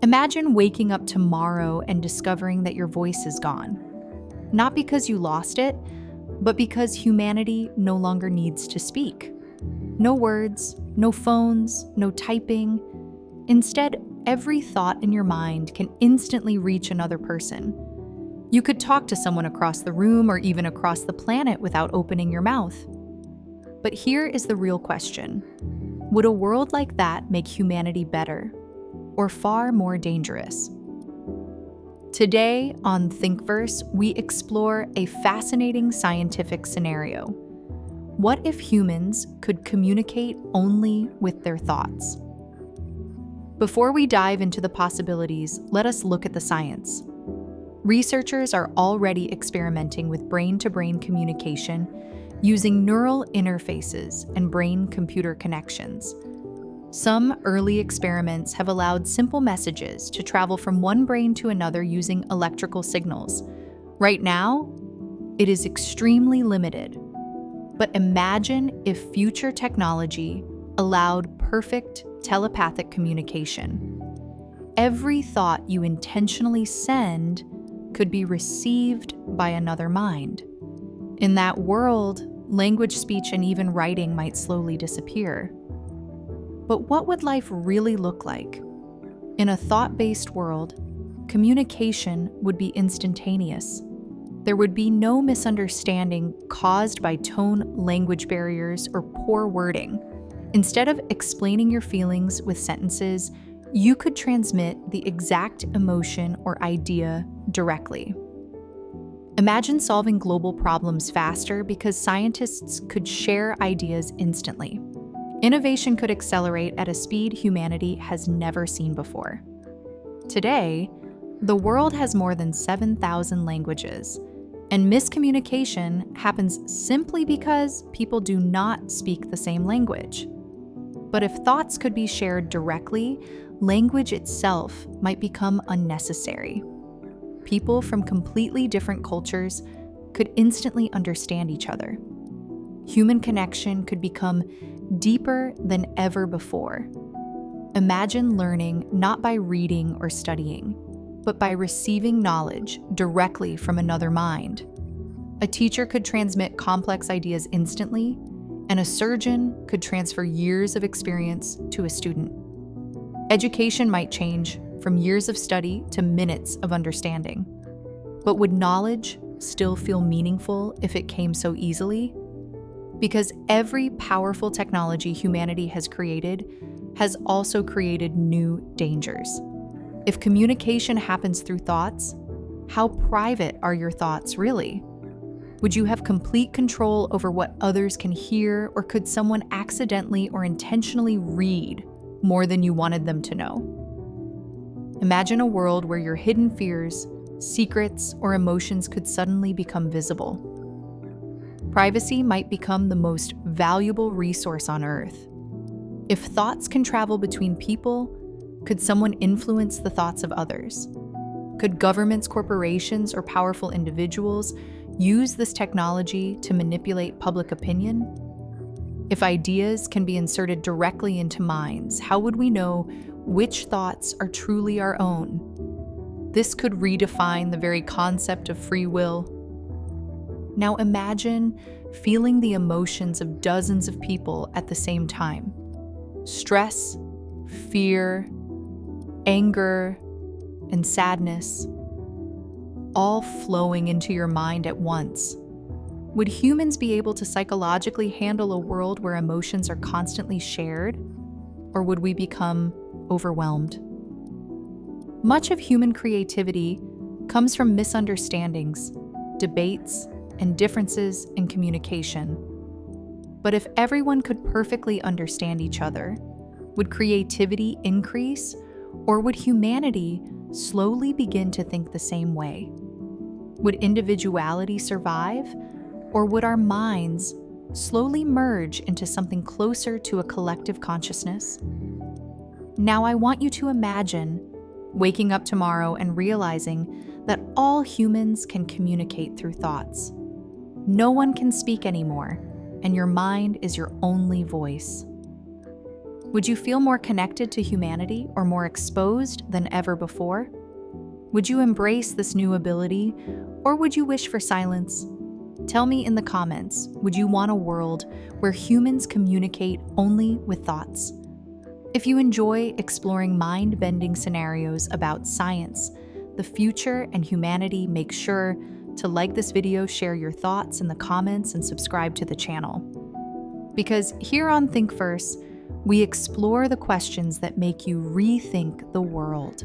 Imagine waking up tomorrow and discovering that your voice is gone. Not because you lost it, but because humanity no longer needs to speak. No words, no phones, no typing. Instead, every thought in your mind can instantly reach another person. You could talk to someone across the room or even across the planet without opening your mouth. But here is the real question. Would a world like that make humanity better, or far more dangerous? Today on Thinkverse, we explore a fascinating scientific scenario. What if humans could communicate only with their thoughts? Before we dive into the possibilities, let us look at the science. Researchers are already experimenting with brain-to-brain communication using neural interfaces and brain-computer connections. Some early experiments have allowed simple messages to travel from one brain to another using electrical signals. Right now, it is extremely limited. But imagine if future technology allowed perfect telepathic communication. Every thought you intentionally send could be received by another mind. In that world, language, speech, and even writing might slowly disappear. But what would life really look like? In a thought-based world, communication would be instantaneous. There would be no misunderstanding caused by tone, language barriers, or poor wording. Instead of explaining your feelings with sentences, you could transmit the exact emotion or idea directly. Imagine solving global problems faster because scientists could share ideas instantly. Innovation could accelerate at a speed humanity has never seen before. Today, the world has more than 7,000 languages, and miscommunication happens simply because people do not speak the same language. But if thoughts could be shared directly, language itself might become unnecessary. People from completely different cultures could instantly understand each other. Human connection could become deeper than ever before. Imagine learning not by reading or studying, but by receiving knowledge directly from another mind. A teacher could transmit complex ideas instantly, and a surgeon could transfer years of experience to a student. Education might change from years of study to minutes of understanding. But would knowledge still feel meaningful if it came so easily? Because every powerful technology humanity has created has also created new dangers. If communication happens through thoughts, how private are your thoughts really? Would you have complete control over what others can hear, or could someone accidentally or intentionally read more than you wanted them to know? Imagine a world where your hidden fears, secrets, or emotions could suddenly become visible. Privacy might become the most valuable resource on Earth. If thoughts can travel between people, could someone influence the thoughts of others? Could governments, corporations, or powerful individuals use this technology to manipulate public opinion? If ideas can be inserted directly into minds, how would we know which thoughts are truly our own? This could redefine the very concept of free will. Now imagine feeling the emotions of dozens of people at the same time. Stress, fear, anger, and sadness, all flowing into your mind at once. Would humans be able to psychologically handle a world where emotions are constantly shared, or would we become overwhelmed? Much of human creativity comes from misunderstandings, debates, and differences in communication. But if everyone could perfectly understand each other, would creativity increase, or would humanity slowly begin to think the same way? Would individuality survive, or would our minds slowly merge into something closer to a collective consciousness? Now I want you to imagine waking up tomorrow and realizing that all humans can communicate through thoughts. No one can speak anymore, and your mind is your only voice. Would you feel more connected to humanity or more exposed than ever before? Would you embrace this new ability, or would you wish for silence? Tell me in the comments, would you want a world where humans communicate only with thoughts? If you enjoy exploring mind-bending scenarios about science, the future, and humanity, make sure to like this video, share your thoughts in the comments, and subscribe to the channel. Because here on Thinkverse, we explore the questions that make you rethink the world.